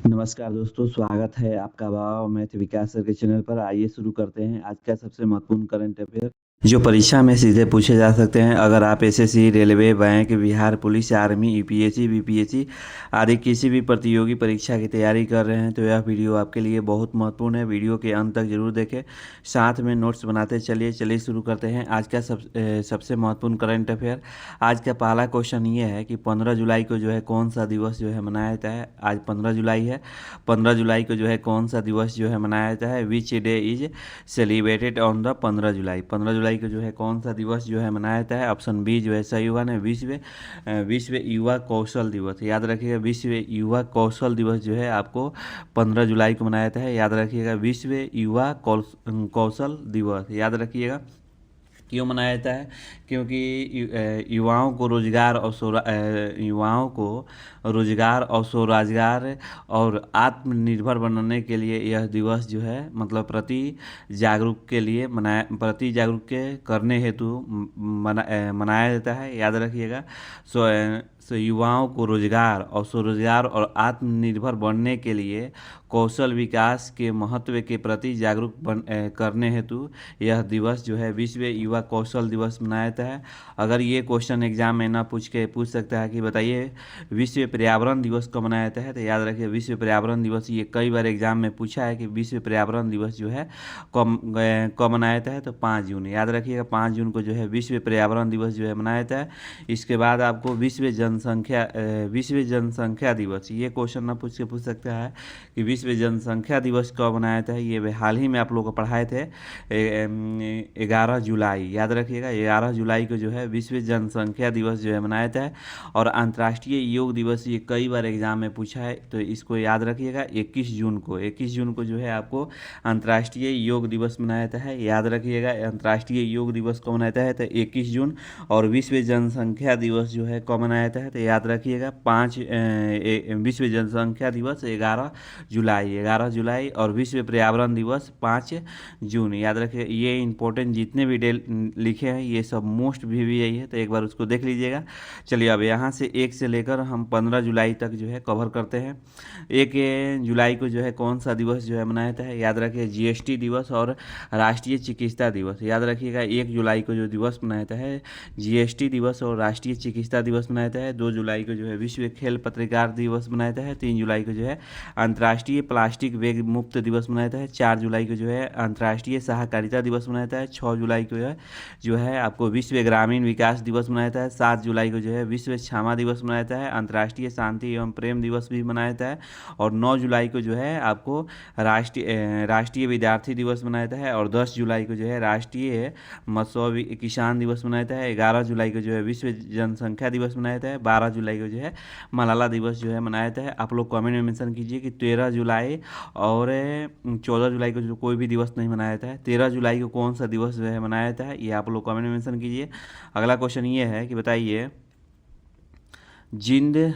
नमस्कार दोस्तों, स्वागत है आपका भाव मैथ विकास सर के चैनल पर। आइए शुरू करते हैं आज का सबसे महत्वपूर्ण करंट अफेयर जो परीक्षा में सीधे पूछे जा सकते हैं। अगर आप SSC, railway, bank, Bihar police, army, UPSC, BPSC आदि किसी भी प्रतियोगी परीक्षा की तैयारी कर रहे हैं तो यह वीडियो आपके लिए बहुत महत्वपूर्ण है। वीडियो के अंत तक जरूर देखें, साथ में नोट्स बनाते चलिए शुरू करते हैं आज का सबसे महत्वपूर्ण करंट अफेयर। आज का पहला क्वेश्चन ये है कि 15 जुलाई को जो है कौन सा दिवस जो है मनाया जाता है। आज 15 जुलाई है। 15 जुलाई को जो है कौन सा दिवस जो है मनाया जाता है। Which day is celebrated on the 15 जुलाई। 15 जुलाई को जो है कौन सा दिवस जो है मनाया जाता है। ऑप्शन बी जो है सही होगा ना, विश्व युवा कौशल दिवस। याद रखिएगा, विश्व युवा कौशल दिवस जो है आपको 15 जुलाई को मनाया जाता है। याद रखिएगा, विश्व युवा कौशल दिवस याद रखिएगा। क्यों मनाया जाता है? क्योंकि युवाओं को रोजगार और स्वरोजगार और आत्मनिर्भर बनाने के लिए यह दिवस जो है मतलब प्रति जागरूक के करने हेतु मनाया जाता है। याद रखिएगा। सो युवाओं को रोजगार और स्वरोजगार और आत्मनिर्भर बनने के लिए कौशल विकास के महत्व के प्रति जागरूक करने हेतु यह दिवस जो है विश्व युवा कौशल दिवस मनाया जाता है। अगर ये क्वेश्चन एग्जाम में ना पूछ सकता है कि बताइए विश्व पर्यावरण दिवस कब मनाया जाता है, तो याद रखिए विश्व पर्यावरण दिवस ये कई बार एग्जाम में पूछा है कि विश्व पर्यावरण दिवस जो है कब मनाया जाता है, तो 5 जून। याद रखिएगा 5 जून को जो है विश्व पर्यावरण दिवस जो है मनाया जाता है। इसके बाद आपको विश्व जनसंख्या दिवस, ये क्वेश्चन ना पूछ सकता है कि विश्व जनसंख्या दिवस कब मनाया जाता है। ये हाल ही में आप लोग को पढ़ाए थे 11 जुलाई। याद रखिएगा 11 जुलाई को जो है विश्व जनसंख्या दिवस जो है मनाया जाता है। और अंतर्राष्ट्रीय योग दिवस ये कई बार एग्जाम में पूछा है, तो इसको याद रखिएगा 21 जून को जो है आपको अंतर्राष्ट्रीय योग दिवस मनाया जाता है। याद रखिएगा अंतर्राष्ट्रीय योग दिवस कब मनाया जाता है, तो 21 जून। और विश्व जनसंख्या दिवस जो है कब मनाया जाता है, तो याद रखिएगा विश्व जनसंख्या दिवस 11 जुलाई और विश्व पर्यावरण दिवस 5 जून। याद रखिए ये इंपॉर्टेंट जितने भी लिखे हैं ये सब मोस्ट भी यही है, तो एक बार उसको देख लीजिएगा। चलिए अब यहाँ से 1 से लेकर हम 15 जुलाई तक जो है कवर करते हैं। 1 जुलाई को जो है कौन सा दिवस जो है मनाया जाता है। याद रखिए जीएसटी दिवस और राष्ट्रीय चिकित्सा दिवस। याद रखिएगा 1 जुलाई को जो दिवस मनाया जाता है जीएसटी दिवस और राष्ट्रीय चिकित्सा दिवस मनाया जाता है। 2 जुलाई को जो है विश्व खेल पत्रकार दिवस मनाया जाता है। 3 जुलाई को जो है अंतर्राष्ट्रीय प्लास्टिक बैग मुक्त दिवस मनाया जाता है। 4 जुलाई को जो है अंतर्राष्ट्रीय सहकारिता दिवस मनाया जाता है। 6 जुलाई को जो है आपको विश्व ग्रामीण विकास दिवस मनाया जाता है। 7 जुलाई को जो है विश्व क्षमा दिवस मनाया जाता है। अंतर्राष्ट्रीय शांति एवं प्रेम दिवस भी मनाया जाता है। और 9 जुलाई को जो है आपको राष्ट्रीय विद्यार्थी दिवस मनाया जाता है। और 10 जुलाई को जो है राष्ट्रीय मत्स्य किसान दिवस मनाया जाता है। 11 जुलाई को जो है विश्व जनसंख्या दिवस मनाया जाता है। 12 जुलाई को जो है मलाला दिवस जो है मनाया जाता है। आप लोग कमेंट में मेंशन कीजिए कि 13 जुलाई और 14 जुलाई को जो कोई भी दिवस नहीं मनाया जाता है। 13 जुलाई को कौन सा दिवस जो है मनाया जाता है, ये आप लोग कमेंट में मेंशन कीजिए। अगला क्वेश्चन ये है कि बताइए जिंद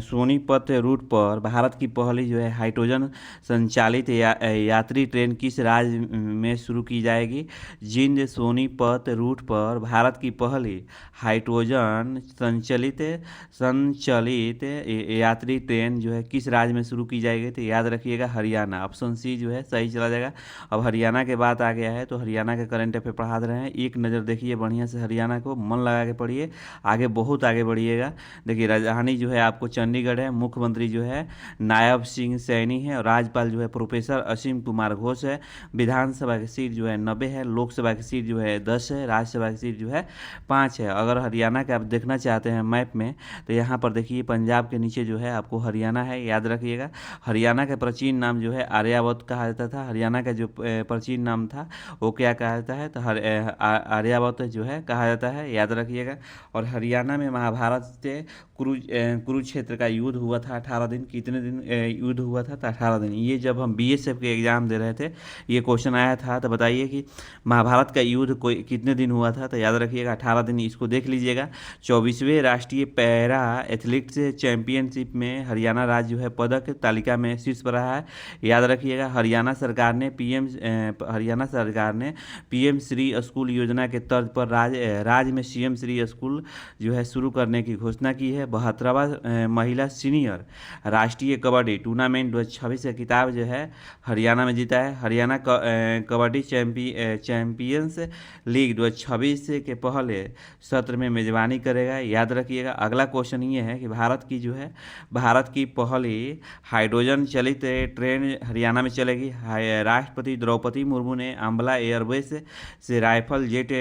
सोनीपत रूट पर भारत की पहली जो है हाइड्रोजन संचालित यात्री ट्रेन किस राज्य में शुरू की जाएगी। जिंद सोनीपत रूट पर भारत की पहली हाइड्रोजन संचालित यात्री ट्रेन जो है किस राज्य में शुरू की जाएगी, तो याद रखिएगा हरियाणा। ऑप्शन सी जो है सही चला जाएगा। अब हरियाणा के बात आ गया है तो हरियाणा के करंट अफेयर पढ़ा रहे हैं। एक नज़र देखिए बढ़िया से हरियाणा को, मन लगा के पढ़िए, बहुत आगे बढ़िएगा। देखिए राजधानी जो है आपको चंडीगढ़ है। मुख्यमंत्री जो है नायब सिंह सैनी है। और राज्यपाल जो है प्रोफेसर असीम कुमार घोष है। विधानसभा की सीट जो है 90 है। लोकसभा की सीट जो है 10 है। राज्यसभा की सीट जो है 5 है। अगर हरियाणा का आप देखना चाहते हैं मैप में तो यहाँ पर देखिए पंजाब के नीचे जो है आपको हरियाणा है। याद रखिएगा हरियाणा का प्राचीन नाम जो है आर्यावर्त कहा जाता था। हरियाणा का जो प्राचीन नाम था वो क्या कहा जाता है, तो आर्यावर्त जो है कहा जाता है। याद रखिएगा। और हरियाणा में महाभारत से कुरुक्षेत्र का युद्ध हुआ था 18 दिन। कितने दिन युद्ध हुआ था, तो 18 दिन। ये जब हम बीएसएफ के एग्जाम दे रहे थे ये क्वेश्चन आया था, तो बताइए कि महाभारत का युद्ध कोई कितने दिन हुआ था, तो याद रखिएगा 18 दिन। इसको देख लीजिएगा। 24वें राष्ट्रीय पैरा एथलेटिक्स चैंपियनशिप में हरियाणा राज्य जो है पदक तालिका में शीर्ष पर रहा है। याद रखिएगा हरियाणा सरकार ने पीएम श्री स्कूल योजना के तर्ज पर राज्य में सीएम श्री स्कूल जो है शुरू करने की घोषणा की है। 72वां महिला सीनियर राष्ट्रीय कबड्डी टूर्नामेंट 2026 का खिताब जो है हरियाणा में जीता है। हरियाणा कबड्डी चैंपियंस लीग 2026 के पहले सत्र में मेजबानी करेगा, याद रखिएगा। अगला क्वेश्चन ये है कि भारत की पहली हाइड्रोजन चलित ट्रेन हरियाणा में चलेगी। राष्ट्रपति द्रौपदी मुर्मू ने अंबाला एयरबेस से राइफल जेट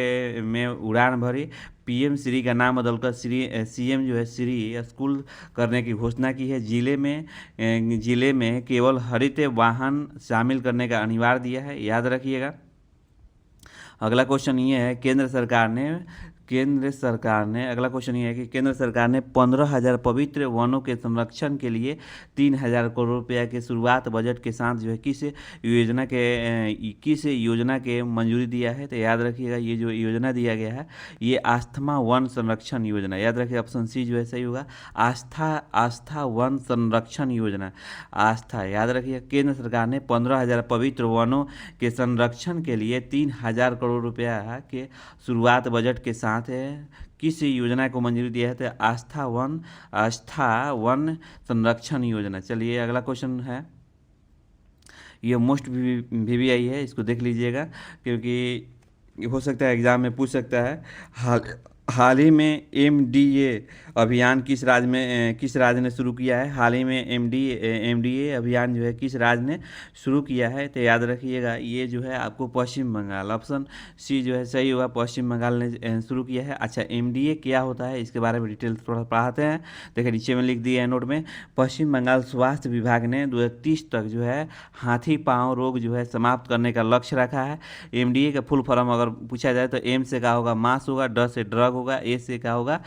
में उड़ान भरी। पीएम श्री का नाम बदलकर सीएम जो है श्री स्कूल करने की घोषणा की है। जिले में केवल हरित वाहन शामिल करने का अनिवार्य दिया है, याद रखिएगा। अगला क्वेश्चन ये है अगला क्वेश्चन ये है कि केंद्र सरकार ने 15,000 पवित्र वनों के संरक्षण के लिए 3,000 करोड़ रुपया के शुरुआत बजट के साथ जो है किस योजना के मंजूरी दिया है। तो याद रखिएगा, ये जो योजना दिया गया है ये आस्था वन संरक्षण योजना, याद रखिए ऑप्शन सी जो है सही होगा। आस्था वन संरक्षण योजना, आस्था, याद रखिए। केंद्र सरकार ने 15,000 पवित्र वनों के संरक्षण के लिए 3,000 करोड़ रुपया के शुरुआत बजट के साथ किस योजना को मंजूरी दिया है। तो आस्था वन संरक्षण योजना। चलिए अगला क्वेश्चन है, ये मोस्ट वीवीआई है, इसको देख लीजिएगा क्योंकि हो सकता है एग्जाम में पूछ सकता है। हाल ही में एमडीए अभियान किस राज्य ने शुरू किया है। हाल ही में एमडीए अभियान जो है किस राज्य ने शुरू किया है। तो याद रखिएगा, ये जो है आपको पश्चिम बंगाल, ऑप्शन सी जो है सही होगा, पश्चिम बंगाल ने शुरू किया है। अच्छा, एमडीए क्या होता है इसके बारे में डिटेल थोड़ा पढ़ाते हैं। देखिए नीचे में लिख दिया है नोट में, पश्चिम बंगाल स्वास्थ्य विभाग ने 2030 तक जो है हाथी पाँव रोग जो है समाप्त करने का लक्ष्य रखा है। एमडीए का फुल फॉर्म अगर पूछा जाए तो एम से क्या होगा, मास होगा, ड से ड्रग होगा, ए से क्या होगा,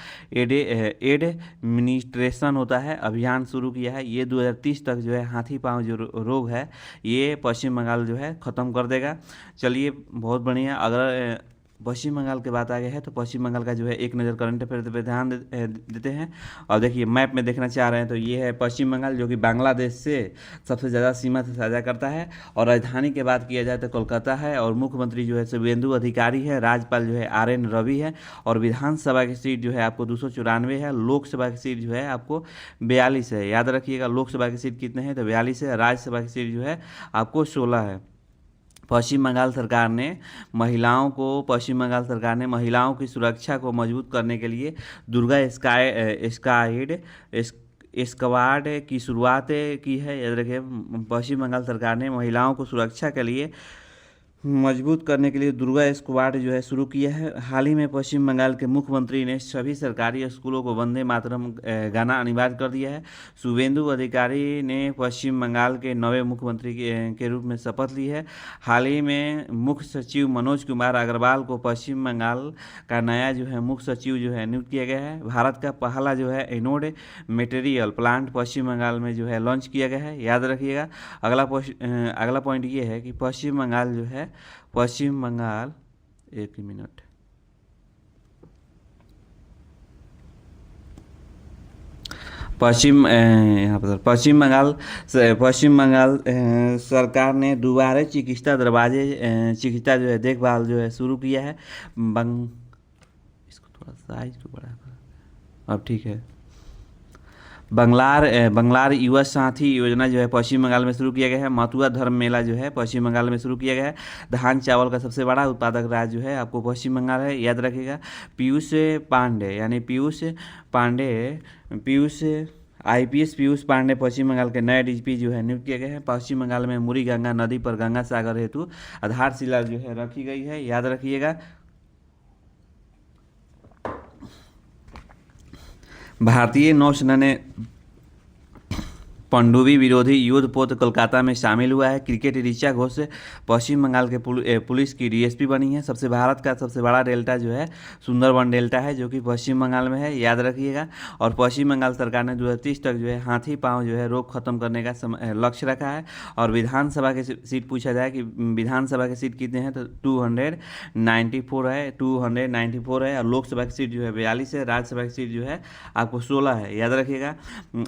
एडमिनिस्ट्रेशन होता है। अभियान शुरू किया है, ये 2030 तक जो है हाथी पाँव जो रोग है ये पश्चिम बंगाल जो है ख़त्म कर देगा। चलिए बहुत बढ़िया। अगर पश्चिम बंगाल की बात आ गई है तो पश्चिम बंगाल का जो है एक नज़र करंट अफेयर पे ध्यान देते हैं। और देखिए मैप में देखना चाह रहे हैं तो ये है पश्चिम बंगाल, जो कि बांग्लादेश से सबसे ज़्यादा सीमा से साझा करता है। और राजधानी की बात किया जाए तो कोलकाता है, और मुख्यमंत्री जो है शुभेंदु अधिकारी है, राज्यपाल जो है RN रवि है, और विधानसभा की सीट जो है आपको 294 है, लोकसभा की सीट जो है आपको 42 है। याद रखिएगा, लोकसभा की सीट कितने हैं तो 42 है, राज्यसभा की सीट जो है आपको 16 है। पश्चिम बंगाल सरकार ने महिलाओं की सुरक्षा को मजबूत करने के लिए दुर्गा स्क्वाड की शुरुआत की है। याद रखिए, पश्चिम बंगाल सरकार ने महिलाओं को सुरक्षा के लिए मजबूत करने के लिए दुर्गा स्क्वाड जो है शुरू किया है। हाल ही में पश्चिम बंगाल के मुख्यमंत्री ने सभी सरकारी स्कूलों को वंदे मातरम गाना अनिवार्य कर दिया है। शुभेंदु अधिकारी ने पश्चिम बंगाल के नवे मुख्यमंत्री के रूप में शपथ ली है। हाल ही में मुख्य सचिव मनोज कुमार अग्रवाल को पश्चिम बंगाल का नया जो है मुख्य सचिव जो है नियुक्त किया गया है। भारत का पहला जो है एनोड मटेरियल प्लांट पश्चिम बंगाल में जो है लॉन्च किया गया है, याद रखिएगा। अगला पॉइंट ये है कि पश्चिम बंगाल एक मिनट, पश्चिम बंगाल सरकार ने दोबारा चिकित्सा जो है देखभाल जो है शुरू किया है। इसको थोड़ा साइज को बढ़ा, अब ठीक है। बंगलार युवा साथी योजना जो है पश्चिम बंगाल में शुरू किया गया है। मथुरा धर्म मेला जो है पश्चिम बंगाल में शुरू किया गया है। धान चावल का सबसे बड़ा उत्पादक राज्य जो है आपको पश्चिम बंगाल है, याद रखिएगा। IPS पीयूष पांडे पश्चिम बंगाल के नए DGP जो है नियुक्त किए गए हैं। पश्चिम बंगाल में मुरी गंगा नदी पर गंगा सागर हेतु आधारशिला जो है रखी गई है, याद रखिएगा। भारतीय नौसेना ने पनडुब्बी विरोधी युद्ध पोत कोलकाता में शामिल हुआ है। क्रिकेट ऋचा घोष पश्चिम बंगाल के पुलिस की DSP बनी है। भारत का सबसे बड़ा डेल्टा जो है सुंदरबन डेल्टा है, जो कि पश्चिम बंगाल में है, याद रखिएगा। और पश्चिम बंगाल सरकार ने 2030 तक जो है हाथी पाँव जो है रोग खत्म करने का लक्ष्य रखा है। और विधानसभा की सीट पूछा जाए कि विधानसभा की सीट कितने हैं तो 294 है। और लोकसभा की सीट जो है 42 है, राज्यसभा की सीट जो है आपको 16 है, याद रखिएगा।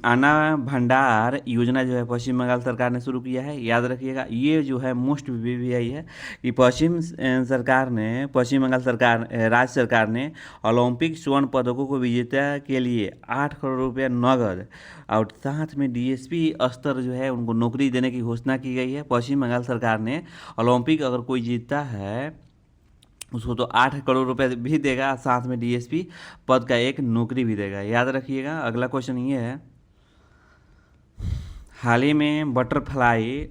अन्ना भंडार रोजगार योजना जो है पश्चिम बंगाल सरकार ने शुरू किया है, याद रखिएगा। ये जो है मोस्ट वीवीआई है कि पश्चिम बंगाल सरकार राज्य सरकार ने ओलंपिक स्वर्ण पदकों को विजेता के लिए 8 करोड़ रुपया नगद और साथ में डीएसपी स्तर जो है उनको नौकरी देने की घोषणा की गई है। पश्चिम बंगाल सरकार ने ओलंपिक अगर कोई जीतता है उसको तो 8 करोड़ रुपए भी देगा, साथ में डीएसपी पद का एक नौकरी भी देगा, याद रखिएगा। अगला क्वेश्चन ये है, हाल ही में butterfly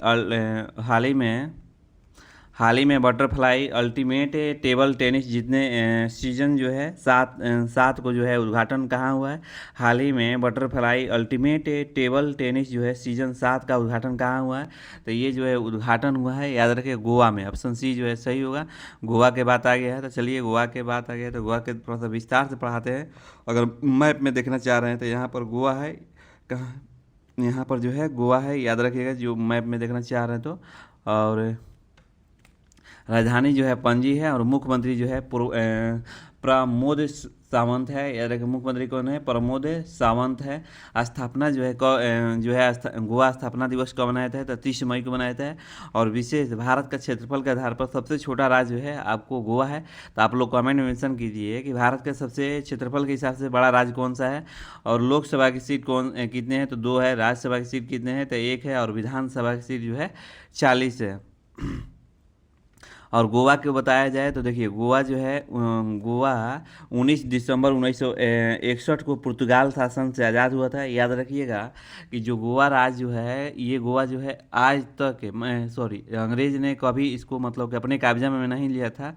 butterfly ultimate table tennis जीतने सीजन जो है सात को जो है उद्घाटन कहाँ हुआ है? हाल ही में बटरफ्लाई अल्टीमेट टेबल टेनिस जो है सीजन 7 का उद्घाटन कहाँ हुआ है? तो ये जो है उद्घाटन हुआ है, याद रखिए, गोवा में। ऑप्शन सी जो है सही होगा। गोवा के बात आ गया है, तो चलिए गोवा के बात आ गया है तो गोवा के थोड़ा सा विस्तार से पढ़ाते हैं। अगर मैप में देखना चाह रहे हैं तो यहाँ पर गोवा है, कहाँ, यहाँ पर जो है गोवा है, याद रखिएगा जो मैप में देखना चाह रहे हैं तो। और राजधानी जो है पणजी है और मुख्यमंत्री जो है प्रमोद सावंत है, याद रखिए। मुख्यमंत्री कौन है? प्रमोद सावंत है। स्थापना जो है गोवा स्थापना दिवस कब मनाया था? तो 30 मई को मनाया था। और विशेष भारत का क्षेत्रफल के आधार पर सबसे छोटा राज्य जो है आपको गोवा है। तो आप लोग कमेंट में मेंशन कीजिए कि भारत के सबसे क्षेत्रफल के हिसाब से बड़ा राज्य कौन सा है। और लोकसभा की सीट कितने हैं? तो 2 है। राज्यसभा की सीट कितने हैं? तो 1 है। और विधानसभा की सीट जो है 40 है। और गोवा को बताया जाए तो देखिए गोवा जो है गोवा 19 दिसंबर 1961 को पुर्तगाल शासन से आज़ाद हुआ था, याद रखिएगा। कि जो गोवा राज्य जो है ये गोवा जो है आज तक अंग्रेज ने कभी इसको मतलब कि अपने कब्जा में नहीं लिया था।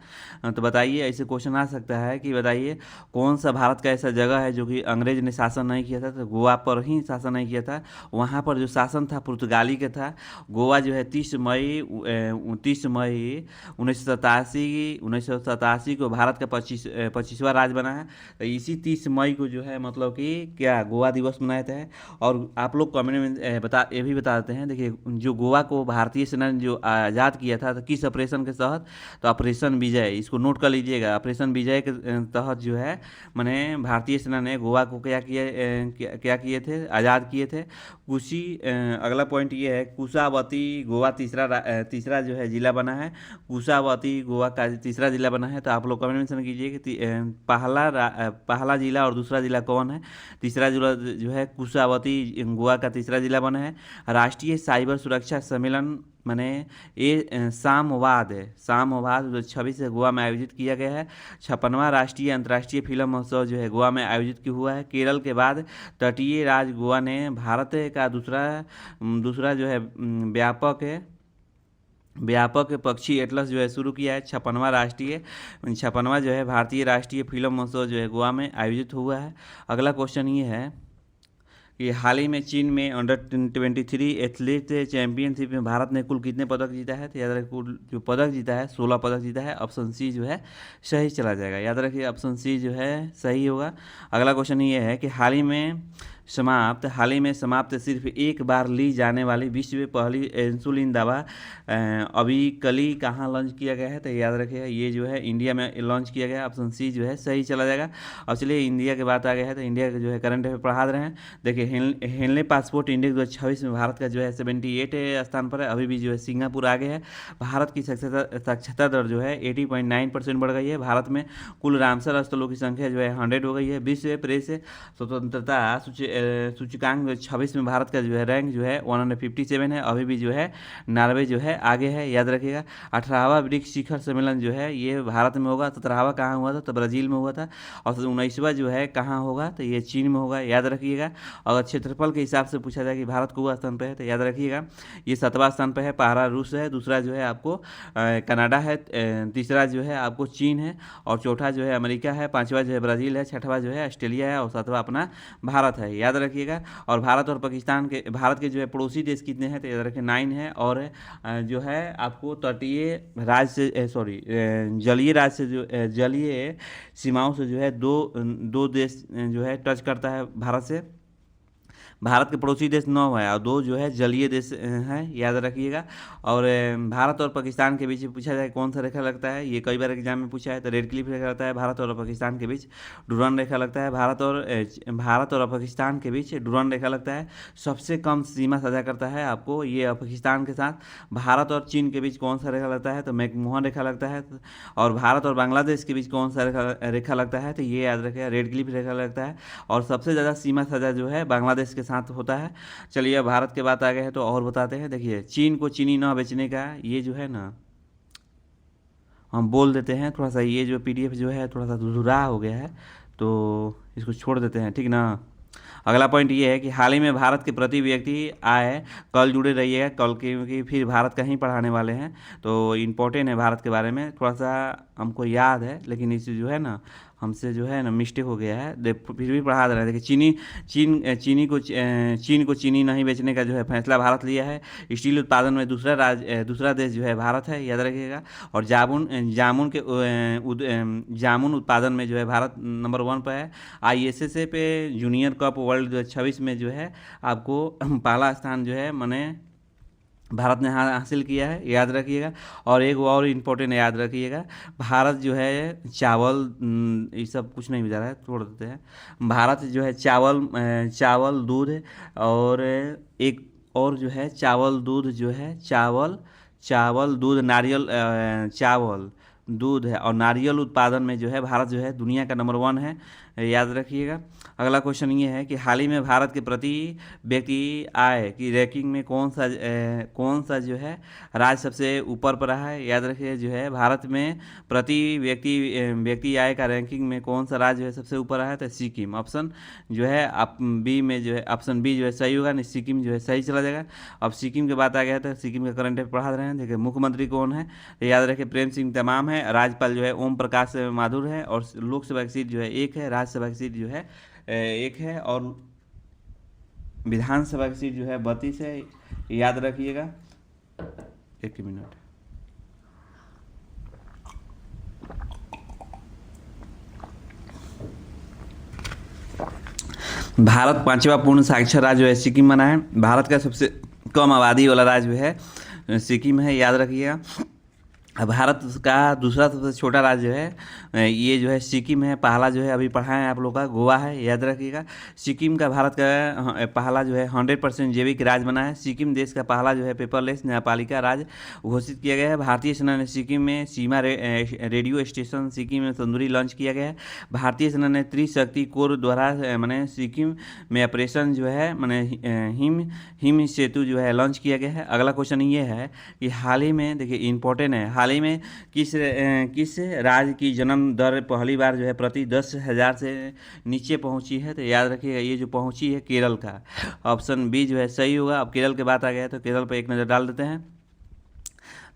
तो बताइए, ऐसे क्वेश्चन आ सकता है कि बताइए कौन सा भारत का ऐसा जगह है जो कि अंग्रेज ने शासन नहीं किया था? तो गोवा पर ही शासन नहीं किया था, वहाँ पर जो शासन था पुर्तगाली का था। गोवा जो है 30 मई 1987 को भारत का 25वां राज्य बना है। तो इसी 30 मई को जो है मतलब कि क्या गोवा दिवस मनाया था। और आप लोग कमेंट में ये भी बता देते हैं। देखिए जो गोवा को भारतीय सेना ने जो आज़ाद किया था तो किस ऑपरेशन के तहत? तो ऑपरेशन विजय, इसको नोट कर लीजिएगा। ऑपरेशन विजय के तहत जो है मैंने भारतीय सेना ने गोवा को क्या किए थे? आज़ाद किए थे। अगला पॉइंट ये है, कुशावती गोवा तीसरा जो है जिला बना है। कुशावती गोवा का तीसरा जिला बना है। तो आप लोग कमेंट मेंशन कीजिए कि पहला जिला और दूसरा जिला कौन है? तीसरा जिला जो है कुशावती गोवा का तीसरा जिला बना है। राष्ट्रीय साइबर सुरक्षा सम्मेलन माने ये सामवाद 26 से गोवा में आयोजित किया गया है। 56वां राष्ट्रीय अंतर्राष्ट्रीय फिल्म महोत्सव जो है गोवा में आयोजित हुआ है। केरल के बाद तटीय राज्य गोवा ने भारत का दूसरा जो है व्यापक पक्षी एटलस जो है शुरू किया है। 56वां जो है भारतीय राष्ट्रीय फिल्म महोत्सव जो है गोवा में आयोजित हुआ है। अगला क्वेश्चन ये है कि हाल ही में चीन में अंडर-23 एथलीट चैंपियनशिप में भारत ने कुल कितने पदक जीता है? तो याद रखिए कुल जो पदक जीता है 16 पदक जीता है। ऑप्शन सी जो है सही चला जाएगा, याद रखिए ऑप्शन सी जो है सही होगा। अगला क्वेश्चन ये है कि हाल ही में समाप्त सिर्फ एक बार ली जाने वाली विश्व में पहली इंसुलिन दवा अभी कली कहाँ लॉन्च किया गया है? तो याद रखिएगा ये जो है इंडिया में लॉन्च किया गया। ऑप्शन सी जो है सही चला जाएगा। और चलिए इंडिया की बात आ गया है तो इंडिया का जो है करंट अफेयर पढ़ा रहे हैं। देखिए हेनले पासपोर्ट इंडेक्स 2026 में भारत का जो है 78 स्थान पर है। अभी भी जो है सिंगापुर आगे है। भारत की साक्षरता दर जो है 80.9% बढ़ गई है। भारत में कुल रामसर स्थलों की संख्या जो है 100 हो गई है। विश्व प्रेस स्वतंत्रता सूचकांक 26 में भारत का जो है रैंक जो है 157 है। अभी भी जो है नॉर्वे जो है आगे है, याद रखिएगा। 18वां ब्रिक्स शिखर सम्मेलन जो है ये भारत में होगा। 17वां कहाँ हुआ था? तो ब्राजील में हुआ था। और 19वां जो है कहाँ होगा? तो ये चीन में होगा, याद रखिएगा। अगर क्षेत्रफल के हिसाब से पूछा जाए कि भारत को स्थान पर है तो याद रखिएगा ये 7वां स्थान पर है। पहला रूस है, दूसरा जो है आपको कनाडा है, तीसरा जो है आपको चीन है और चौथा जो है अमेरिका है, 5वां जो है ब्राज़ील है, 6वां जो है ऑस्ट्रेलिया है और 7वां अपना भारत है, याद रखिएगा। और भारत के जो है पड़ोसी देश कितने हैं? तो याद रखिए 9 है। और जो है आपको तटीय राज्य से जलीय सीमाओं से जो है दो देश जो है टच करता है भारत से। भारत के पड़ोसी देश 9 है और 2 जो है जलीय देश हैं, याद रखिएगा। और भारत और पाकिस्तान के बीच पूछा जाए कौन सा रेखा लगता है, ये कई बार एग्जाम में पूछा है, तो रेड क्लिफ रेखा लगता है। भारत और पाकिस्तान के बीच डूरांड रेखा लगता है। भारत और पाकिस्तान के बीच डूरांड रेखा लगता है। सबसे कम सीमा साझा करता है आपको ये पाकिस्तान के साथ। भारत और चीन के बीच कौन सा रेखा लगता है, तो मैकमोहन रेखा लगता है। और भारत और बांग्लादेश के बीच कौन सा रेखा लगता है, तो ये याद रखिएगा रेड क्लिफ रेखा लगता है। और सबसे ज़्यादा सीमा साझा जो है बांग्लादेश के साथ होता है। चलिए अब भारत के बात आ गए हैं तो और बताते हैं। देखिए चीन को चीनी न बेचने का ये जो है ना, हम बोल देते हैं थोड़ा सा, ये जो पीडीएफ जो है थोड़ा सा धुरधुरा हो गया है तो इसको छोड़ देते हैं, ठीक ना। अगला पॉइंट ये है कि हाल ही में भारत के प्रति व्यक्ति आय, कल जुड़े रहिएगा कल, क्योंकि फिर भारत का ही पढ़ाने वाले हैं तो इम्पोर्टेंट है भारत के बारे में। थोड़ा सा हमको याद है लेकिन इसे जो है ना हमसे जो है ना मिस्टेक हो गया है, फिर भी पढ़ा दे रहे हैं। देखिए चीन को चीनी नहीं बेचने का जो है फैसला भारत लिया है। स्टील उत्पादन में दूसरा देश जो है भारत है, याद रखिएगा। और जामुन उत्पादन में जो है भारत नंबर 1 पर है। आईएसएसए पे जूनियर कप वर्ल्ड 2026 में जो है आपको पहला स्थान जो है मैंने भारत ने हासिल किया है, याद रखिएगा। और एक और इम्पोर्टेंट याद रखिएगा, भारत जो है चावल, ये सब कुछ नहीं बजा रहा है, छोड़ देते हैं। भारत जो है चावल दूध और एक और जो है चावल दूध जो है चावल दूध नारियल, चावल दूध है और नारियल उत्पादन में जो है भारत जो है दुनिया का नंबर 1 है, याद रखिएगा। अगला क्वेश्चन ये है कि हाल ही में भारत के प्रति व्यक्ति आय की रैंकिंग में कौन सा जो है राज्य सबसे ऊपर पर रहा है, याद रखिए। जो है भारत में प्रति व्यक्ति आय का रैंकिंग में कौन सा राज्य जो है सबसे ऊपर रहा है, तो सिक्किम। ऑप्शन जो है आप बी में जो है ऑप्शन बी जो है सही होगा, नहीं सिक्किम जो है सही चला जाएगा। अब सिक्किम की बात आ गया तो सिक्किम का करंट अफेयर पढ़ा रहे हैं। देखिए मुख्यमंत्री कौन है, तो याद रखिए प्रेम सिंह तमाम है। राज्यपाल जो है ओम प्रकाश माथुर है। और लोकसभा की सीट जो है 1 है, राज्यसभा की सीट जो है 1 है और विधानसभा की सीट जो है 32 है, याद रखिएगा। एक मिनट, भारत 5वां पूर्ण साक्षर राज्य जो है सिक्किम बना है। भारत का सबसे कम आबादी वाला राज्य जो है सिक्किम है, याद रखिएगा। भारत का दूसरा सबसे छोटा राज्य है ये जो है सिक्किम है। पहला जो है अभी पढ़ा है आप लोग का गोवा है, याद रखिएगा। सिक्किम का भारत का पहला जो है 100% जैविक राज्य बना है। सिक्किम देश का पहला जो है पेपरलेस न्यायपालिका राज्य घोषित किया गया है। भारतीय सेना ने सिक्किम में सीमा रेडियो स्टेशन सिक्किम में तंदूरी लॉन्च किया गया है। भारतीय सेना ने त्रिशक्ति कोर द्वारा मैंने सिक्किम में ऑपरेशन जो है मैंने हिम सेतु जो है लॉन्च किया गया है। अगला क्वेश्चन ये है कि हाल ही में, देखिए इंपॉर्टेंट है, हाल ही में किस राज्य की जन्म दर पहली बार जो है प्रति 10,000 से नीचे पहुंची है, तो याद रखिएगा ये जो पहुंची है केरल का। ऑप्शन बी जो है सही होगा। अब केरल की बात आ गया है तो केरल पर एक नज़र डाल देते हैं।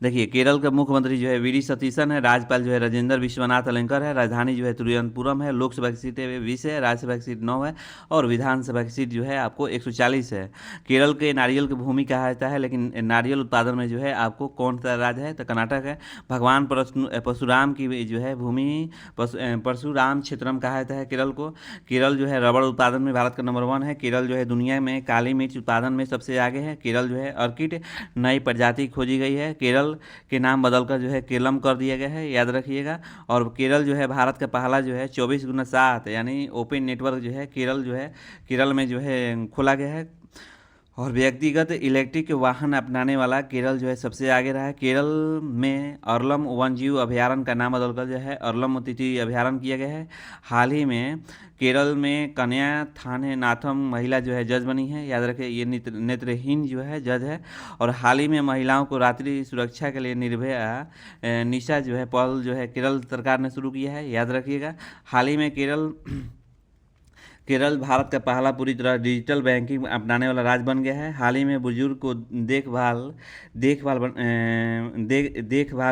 देखिए केरल का मुख्यमंत्री जो है वी डी सतीशन है। राज्यपाल जो है राजेंद्र विश्वनाथ अलंकर है। राजधानी जो है तिरुवनंतपुरम है। लोकसभा की सीटें 20 है, राज्यसभा की सीट 9 है और विधानसभा की सीट जो है आपको 140 है। केरल के नारियल की भूमि कहा जाता है, लेकिन नारियल उत्पादन में जो है आपको कौन सा राज्य है, तो कर्नाटक है। भगवान परशुराम की जो है भूमि परशुराम क्षेत्रम कहा जाता है केरल को। केरल जो है रबड़ उत्पादन में भारत का नंबर 1 है। केरल जो है दुनिया में काली मिर्च उत्पादन में सबसे आगे है। केरल जो है ऑर्किड नई प्रजाति खोजी गई है। केरल के नाम बदलकर जो है केरलम कर दिया गया है, याद रखिएगा। और केरल जो है भारत का पहला जो है 24x7 यानी ओपन नेटवर्क जो है केरल में जो है खोला गया है। और व्यक्तिगत इलेक्ट्रिक वाहन अपनाने वाला केरल जो है सबसे आगे रहा है। केरल में अर्लम वन्यजीव अभयारण्य का नाम बदलकर जो है अर्लम अतिथि अभयारण्य किया गया है। हाल ही में केरल में कन्या थाने नाथम महिला जो है जज बनी है, याद रखें ये नेत्रहीन जो है जज है। और हाल ही में महिलाओं को रात्रि सुरक्षा के लिए निर्भया निशा जो है पहल जो है केरल सरकार ने शुरू किया है, याद रखिएगा। हाल ही में केरल भारत का पहला पूरी तरह डिजिटल बैंकिंग अपनाने वाला राज्य बन गया है। हाल ही में बुजुर्ग को देखभाल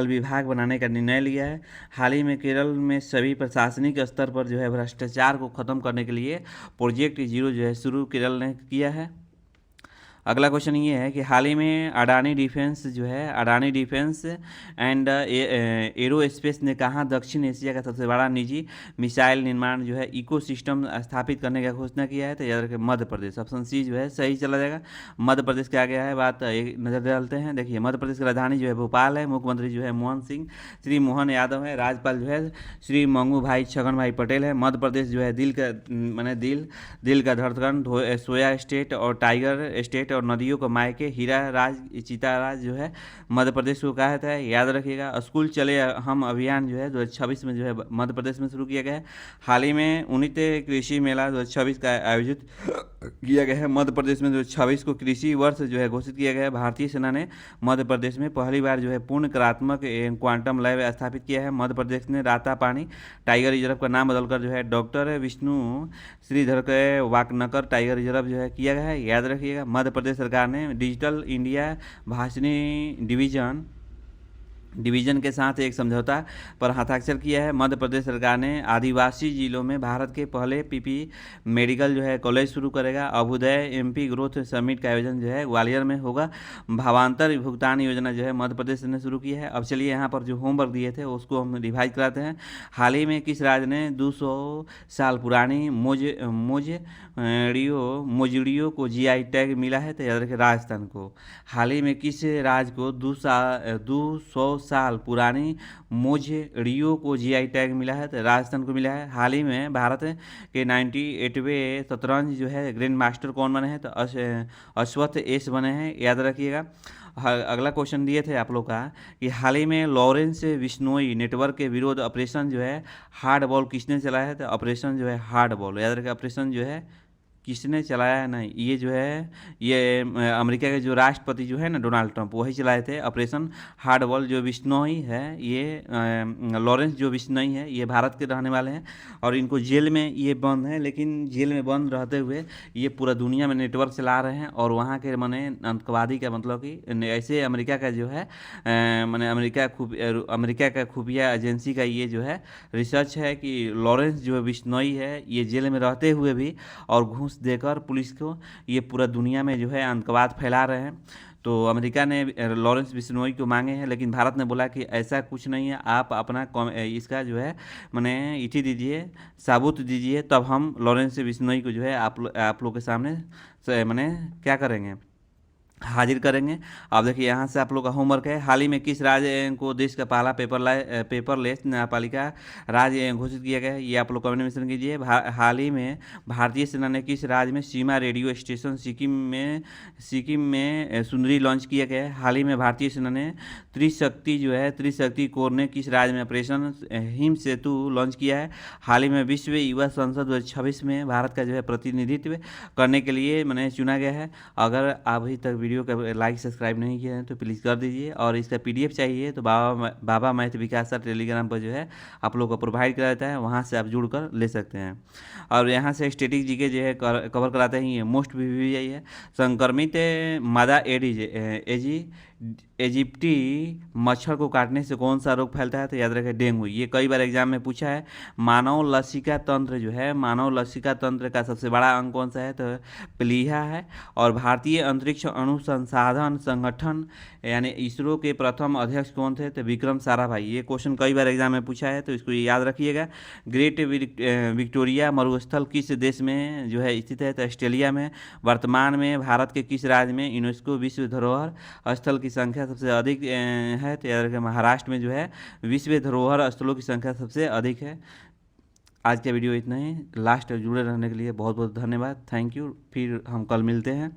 विभाग बनाने का निर्णय लिया है। हाल ही में केरल में सभी प्रशासनिक स्तर पर जो है भ्रष्टाचार को खत्म करने के लिए प्रोजेक्ट 0 जो है शुरू केरल ने किया है। अगला क्वेश्चन ये है कि हाल ही में अडानी डिफेंस जो है, अडानी डिफेंस एंड एरोस्पेस ने कहाँ दक्षिण एशिया का सबसे बड़ा निजी मिसाइल निर्माण जो है इकोसिस्टम स्थापित करने का घोषणा किया है? तो याद रखें मध्य प्रदेश, ऑप्शन सी जो है सही चला जाएगा। मध्य प्रदेश के आगे है बात, एक नज़र डालते हैं। देखिए मध्य प्रदेश की राजधानी जो है भोपाल है, मुख्यमंत्री जो है मोहन सिंह श्री मोहन यादव है, राज्यपाल जो है श्री मंगू भाई छगन भाई पटेल है। मध्य प्रदेश जो है दिल का माने दिल का धड़कन, सोया स्टेट और टाइगर स्टेट और नदियों को मायके, हीरा राज चीता राज जो है मध्य प्रदेश को कहा जाता है, याद रखिएगा। स्कूल चले हम अभियान जो है 2026 में जो है मध्य प्रदेश में शुरू किया गया है। हाल ही में 19 कृषि मेला 2026 का आयोजित किया गया है मध्य प्रदेश में। 2026 को कृषि वर्ष जो है घोषित किया गया है। भारतीय सेना ने मध्य प्रदेश में पहली बार जो है पूर्ण करात्मक क्वांटम लैब स्थापित किया है। मध्य प्रदेश ने रातापानी टाइगर रिजर्व का नाम बदलकर जो है डॉक्टर विष्णु श्रीधर के वाकनकर टाइगर रिजर्व जो है किया गया है, याद रखिएगा। मध्य प्रदेश सरकार ने डिजिटल इंडिया भाषणी डिवीजन के साथ एक समझौता पर हस्ताक्षर किया है। मध्य प्रदेश सरकार ने आदिवासी जिलों में भारत के पहले पीपी मेडिकल जो है कॉलेज शुरू करेगा। अभ्युदय एमपी ग्रोथ समिट का आयोजन जो है ग्वालियर में होगा। भावांतर भुगतान योजना जो है मध्य प्रदेश ने शुरू की है। अब चलिए यहाँ पर जो होमवर्क दिए थे उसको हम रिवाइज कराते हैं। हाल ही में किस राज्य ने 200 साल पुरानी मोजड़ियों को जीआई टैग मिला है? तो याद रखें राजस्थान को। हाल ही में किस राज्य को 200 साल पुरानी मोजड़ियों को जीआई टैग मिला है? तो राजस्थान को मिला है। हाल ही में भारत के 98वें शतरंज जो है ग्रैंड मास्टर कौन बने हैं? तो अश्वथ एस बने हैं, याद रखिएगा। अगला क्वेश्चन दिए थे आप लोग का कि हाल ही में लॉरेंस बिश्नोई नेटवर्क के विरोध ऑपरेशन जो है हार्ड बॉल किसने चलाया है? तो ऑपरेशन जो है हार्ड बॉल, याद रखिए ऑपरेशन जो है किसने चलाया है ना, ये जो है ये अमेरिका के जो राष्ट्रपति जो है ना डोनाल्ड ट्रंप, वही चलाए थे ऑपरेशन हार्ड बॉल। जो बिश्नोई है ये लॉरेंस जो बिश्नोई है ये भारत के रहने वाले हैं और इनको जेल में ये बंद है, लेकिन जेल में बंद रहते हुए ये पूरा दुनिया में नेटवर्क चला रहे हैं और वहाँ के माने आतंकवादी का मतलब कि ऐसे अमेरिका का जो है माने अमेरिका का खुफिया एजेंसी का ये जो है रिसर्च है कि लॉरेंस जो बिश्नोई है ये जेल में रहते हुए भी और घूस देकर पुलिस को ये पूरा दुनिया में जो है आतंकवाद फैला रहे हैं। तो अमेरिका ने लॉरेंस बिश्नोई को मांगे हैं, लेकिन भारत ने बोला कि ऐसा कुछ नहीं है, आप अपना इसका जो है माने इठी दीजिए, सबूत दीजिए, तब हम लॉरेंस बिश्नोई को जो है आप लोग के सामने माने क्या करेंगे, हाजिर करेंगे। अब देखिए यहाँ से आप लोग का होमवर्क है। हाल ही में किस राज्य को देश का पहला पेपरलेस न्यायपालिका राज्य घोषित किया गया है? ये आप लोग कमेंट में कीजिए। हाल ही में भारतीय सेना ने किस राज्य में सीमा रेडियो स्टेशन सिक्किम में सुंदरी लॉन्च किया गया है? हाल ही में भारतीय सेना ने त्रिशक्ति कोर ने किस राज्य में ऑपरेशन हिम सेतु लॉन्च किया है? हाल ही में विश्व युवा संसद 2026 में भारत का जो है प्रतिनिधित्व करने के लिए मैंने चुना गया है। अगर अभी तक वीडियो का लाइक सब्सक्राइब नहीं किया है तो प्लीज़ कर दीजिए, और इसका पीडीएफ चाहिए तो बाबा मैथ विकास सर टेलीग्राम पर जो है आप लोग को प्रोवाइड करा देता है, वहाँ से आप जुड़ कर ले सकते हैं। और यहाँ से स्टैटिक जीके जो है कवर कराते हैं। ये मोस्ट वीवीआई है। संक्रमित मादा इजिप्टी मच्छर को काटने से कौन सा रोग फैलता है? तो याद रखें डेंगू। ये कई बार एग्जाम में पूछा है। मानव लसिका तंत्र जो है, मानव लसिका तंत्र का सबसे बड़ा अंग कौन सा है? तो प्लीहा है। और भारतीय अंतरिक्ष अनुसंधान संगठन यानी इसरो के प्रथम अध्यक्ष कौन थे? तो विक्रम साराभाई। ये क्वेश्चन कई बार एग्जाम में पूछा है तो इसको याद रखिएगा। ग्रेट विक्टोरिया मरुस्थल किस देश में जो है स्थित है? तो ऑस्ट्रेलिया में। वर्तमान में भारत के किस राज्य में यूनेस्को विश्व धरोहर स्थल की संख्या सबसे अधिक है? तो याद रखें महाराष्ट्र में जो है विश्व धरोहर स्थलों की संख्या सबसे अधिक है। आज का वीडियो इतना ही। लास्ट जुड़े रहने के लिए बहुत बहुत धन्यवाद। Thank you. फिर हम कल मिलते हैं।